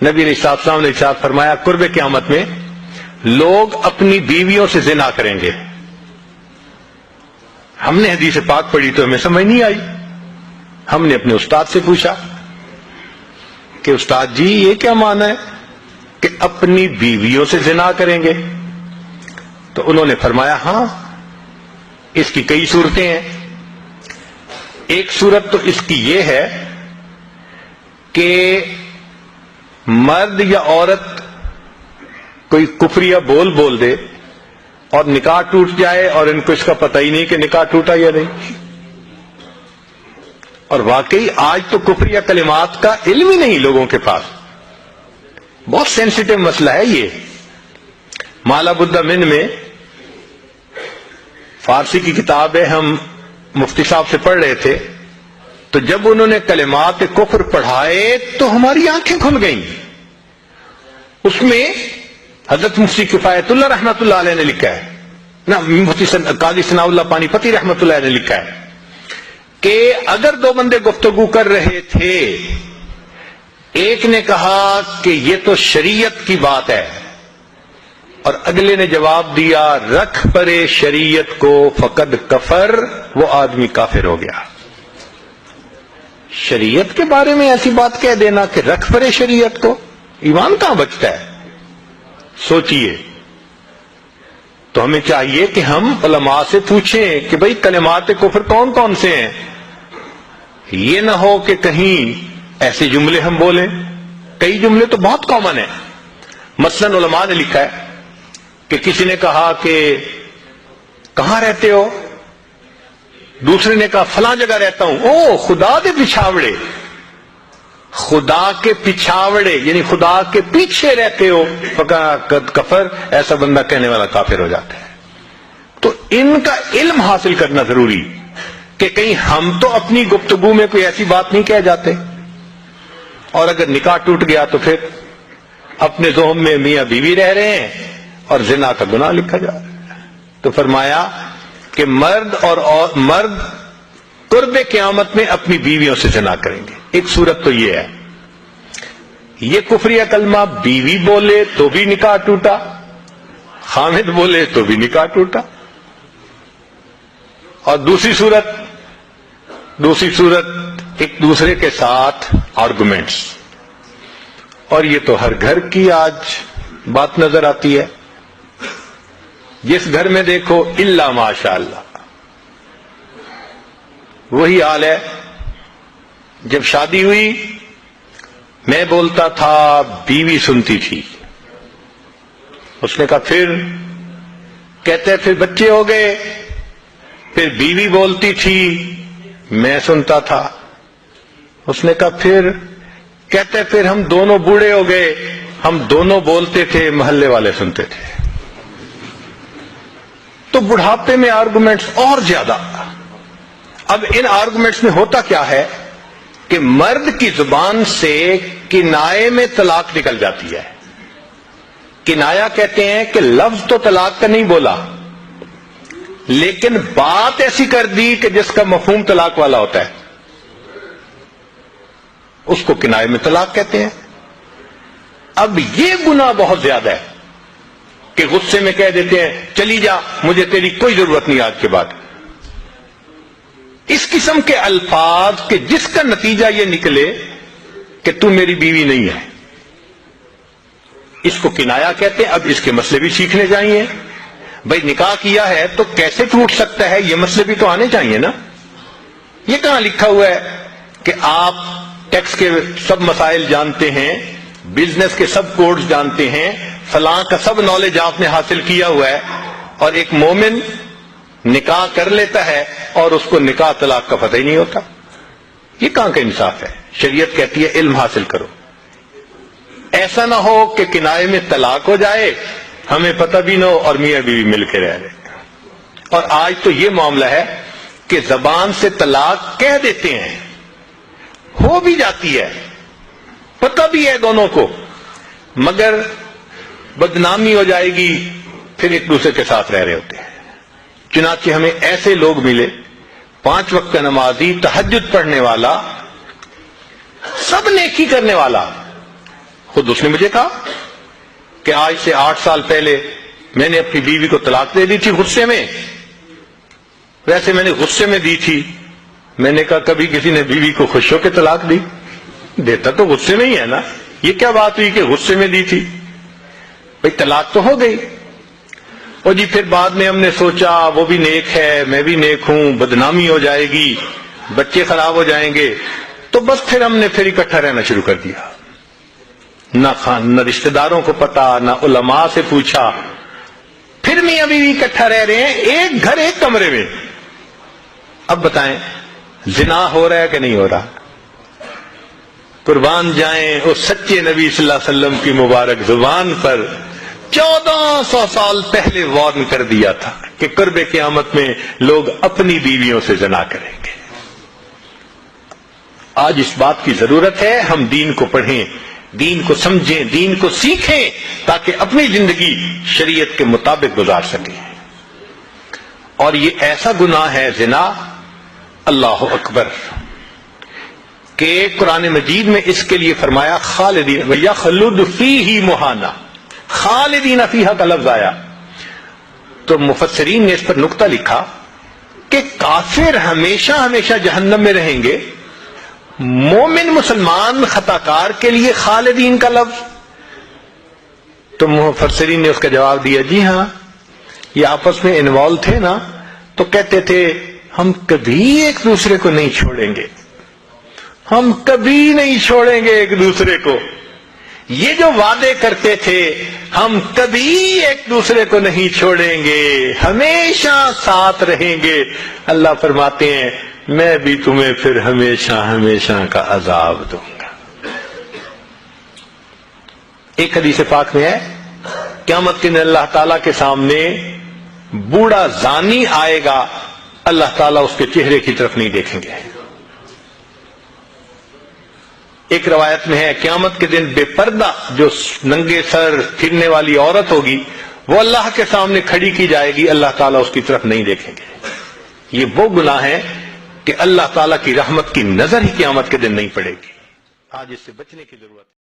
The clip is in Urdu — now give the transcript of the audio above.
نبی علیہ السلام نے ارشاد فرمایا قرب قیامت میں لوگ اپنی بیویوں سے زنا کریں گے. ہم نے حدیث پاک پڑھی تو ہمیں سمجھ نہیں آئی. ہم نے اپنے استاد سے پوچھا کہ استاد جی یہ کیا معنی ہے کہ اپنی بیویوں سے زنا کریں گے؟ تو انہوں نے فرمایا ہاں اس کی کئی صورتیں ہیں. ایک صورت تو اس کی یہ ہے کہ مرد یا عورت کوئی کفریہ بول دے اور نکاح ٹوٹ جائے اور ان کو اس کا پتہ ہی نہیں کہ نکاح ٹوٹا یا نہیں. اور واقعی آج تو کفریہ کلمات کا علم ہی نہیں لوگوں کے پاس. بہت سینسیٹیو مسئلہ ہے یہ. مالا بدہ من میں فارسی کی کتاب ہے, ہم مفتی صاحب سے پڑھ رہے تھے, تو جب انہوں نے کلمات کفر پڑھائے تو ہماری آنکھیں کھل گئیں. اس میں حضرت مفتی کفایت اللہ رحمۃ اللہ علیہ نے لکھا ہے, نا مفتی قاضی ثناء اللہ پانی پتی رحمۃ اللہ علیہ نے لکھا ہے کہ اگر دو بندے گفتگو کر رہے تھے, ایک نے کہا کہ یہ تو شریعت کی بات ہے اور اگلے نے جواب دیا رکھ پرے شریعت کو فقد کفر, وہ آدمی کافر ہو گیا. شریعت کے بارے میں ایسی بات کہہ دینا کہ رکھ پرے شریعت کو, ایمان کہاں بچتا ہے؟ سوچئے. تو ہمیں چاہیے کہ ہم علماء سے پوچھیں کہ بھئی کلمات کفر کون کون سے ہیں. یہ نہ ہو کہ کہیں ایسے جملے ہم بولیں. کئی جملے تو بہت کامن ہیں. مثلا علماء نے لکھا ہے کہ کسی نے کہا کہ کہاں رہتے ہو؟ دوسرے نے کہا فلاں جگہ رہتا ہوں. او خدا دے پچھاوڑے, خدا کے پچھاوڑے یعنی خدا کے پیچھے رہتے ہو, فقد کفر, ایسا بندہ کہنے والا کافر ہو جاتا ہے. تو ان کا علم حاصل کرنا ضروری کہ کہیں ہم تو اپنی گفتگو میں کوئی ایسی بات نہیں کہہ جاتے, اور اگر نکاح ٹوٹ گیا تو پھر اپنے ذہن میں میاں بیوی رہ رہے ہیں اور زنا کا گناہ لکھا جا رہا ہے. تو فرمایا کہ مرد قرب قیامت میں اپنی بیویوں سے زنا کریں گے. ایک صورت تو یہ ہے, یہ کفریہ کلمہ بیوی بولے تو بھی نکاح ٹوٹا, خامد بولے تو بھی نکاح ٹوٹا. اور دوسری صورت ایک دوسرے کے ساتھ آرگومنٹس, اور یہ تو ہر گھر کی آج بات نظر آتی ہے. جس گھر میں دیکھو الا ماشاء اللہ وہی حال ہے. جب شادی ہوئی میں بولتا تھا, بیوی سنتی تھی. اس نے کہا پھر, کہتے پھر بچے ہو گئے, پھر بیوی بولتی تھی میں سنتا تھا. اس نے کہا پھر, کہتے پھر ہم دونوں بوڑھے ہو گئے, ہم دونوں بولتے تھے محلے والے سنتے تھے. تو بڑھاپے میں آرگومنٹس اور زیادہ. اب ان آرگومنٹس میں ہوتا کیا ہے کہ مرد کی زبان سے کنائے میں طلاق نکل جاتی ہے. کنایا کہتے ہیں کہ لفظ تو طلاق کا نہیں بولا, لیکن بات ایسی کر دی کہ جس کا مفہوم طلاق والا ہوتا ہے, اس کو کنائے میں طلاق کہتے ہیں. اب یہ گناہ بہت زیادہ ہے کہ غصے میں کہہ دیتے ہیں چلی جا, مجھے تیری کوئی ضرورت نہیں آج کے بعد. اس قسم کے الفاظ کہ جس کا نتیجہ یہ نکلے کہ تو میری بیوی نہیں ہے, اس کو کنایا کہتے ہیں. اب اس کے مسئلے بھی سیکھنے چاہیے. بھائی نکاح کیا ہے تو کیسے ٹوٹ سکتا ہے, یہ مسئلے بھی تو آنے چاہیے نا. یہ کہاں لکھا ہوا ہے کہ آپ ٹیکس کے سب مسائل جانتے ہیں, بزنس کے سب کوڈز جانتے ہیں, فلاں کا سب نالج آپ نے حاصل کیا ہوا ہے, اور ایک مومن نکاح کر لیتا ہے اور اس کو نکاح طلاق کا پتہ ہی نہیں ہوتا. یہ کہاں کا انصاف ہے؟ شریعت کہتی ہے علم حاصل کرو. ایسا نہ ہو کہ کنائے میں طلاق ہو جائے, ہمیں پتہ بھی نہ ہو اور میاں بیوی مل کے رہ رہے. اور آج تو یہ معاملہ ہے کہ زبان سے طلاق کہہ دیتے ہیں, ہو بھی جاتی ہے, پتہ بھی ہے دونوں کو, مگر بدنامی ہو جائے گی, پھر ایک دوسرے کے ساتھ رہ رہے ہوتے ہیں. چنانچہ ہمیں ایسے لوگ ملے, 5 وقت کا نمازی, تہجد پڑھنے والا, سب نیکی کرنے والا, خود اس نے مجھے کہا کہ آج سے 8 سال پہلے میں نے اپنی بیوی کو طلاق دے دی تھی غصے میں. ویسے میں نے غصے میں دی تھی. میں نے کہا کبھی کسی نے بیوی کو خوش ہو کے طلاق دی؟ دیتا تو غصے میں ہی ہے نا. یہ کیا بات ہوئی کہ غصے میں دی تھی؟ بھئی طلاق تو ہو گئی. اور جی پھر بعد میں ہم نے سوچا وہ بھی نیک ہے میں بھی نیک ہوں, بدنامی ہو جائے گی, بچے خراب ہو جائیں گے, تو بس پھر ہم نے پھر اکٹھا رہنا شروع کر دیا. نہ رشتہ داروں کو پتا, نہ علماء سے پوچھا. پھر میاں بیوی اکٹھا رہ رہے ہیں, ایک گھر ایک کمرے میں. اب بتائیں زنا ہو رہا ہے کہ نہیں ہو رہا؟ قربان جائیں اس سچے نبی صلی اللہ علیہ وسلم کی مبارک زبان پر 1400 سال پہلے وارن کر دیا تھا کہ قرب قیامت میں لوگ اپنی بیویوں سے زنا کریں گے. آج اس بات کی ضرورت ہے ہم دین کو پڑھیں, دین کو سمجھیں, دین کو سیکھیں, تاکہ اپنی زندگی شریعت کے مطابق گزار سکیں. اور یہ ایسا گناہ ہے زنا, اللہ اکبر, کہ قرآن مجید میں اس کے لیے فرمایا خالدین وَيَخْلُدُ فِيهِ مُحَانَا, خالدین فیہا کا لفظ آیا. تو مفسرین نے اس پر نقطہ لکھا کہ کافر ہمیشہ ہمیشہ جہنم میں رہیں گے, مومن مسلمان خطاکار کے لیے خالدین کا لفظ. تو مفسرین نے اس کا جواب دیا جی ہاں, یہ آپس میں انوالو تھے نا, تو کہتے تھے ہم کبھی ایک دوسرے کو نہیں چھوڑیں گے, ہم کبھی نہیں چھوڑیں گے ایک دوسرے کو. یہ جو وعدے کرتے تھے ہم کبھی ایک دوسرے کو نہیں چھوڑیں گے, ہمیشہ ساتھ رہیں گے, اللہ فرماتے ہیں میں بھی تمہیں پھر ہمیشہ ہمیشہ کا عذاب دوں گا. ایک حدیث پاک میں ہے قیامت کے دن اللہ تعالیٰ کے سامنے بوڑھا زانی آئے گا, اللہ تعالیٰ اس کے چہرے کی طرف نہیں دیکھیں گے. ایک روایت میں ہے قیامت کے دن بے پردہ جو ننگے سر پھرنے والی عورت ہوگی وہ اللہ کے سامنے کھڑی کی جائے گی, اللہ تعالیٰ اس کی طرف نہیں دیکھیں گے. یہ وہ گناہ ہے کہ اللہ تعالیٰ کی رحمت کی نظر ہی قیامت کے دن نہیں پڑے گی. آج اس سے بچنے کی ضرورت ہے.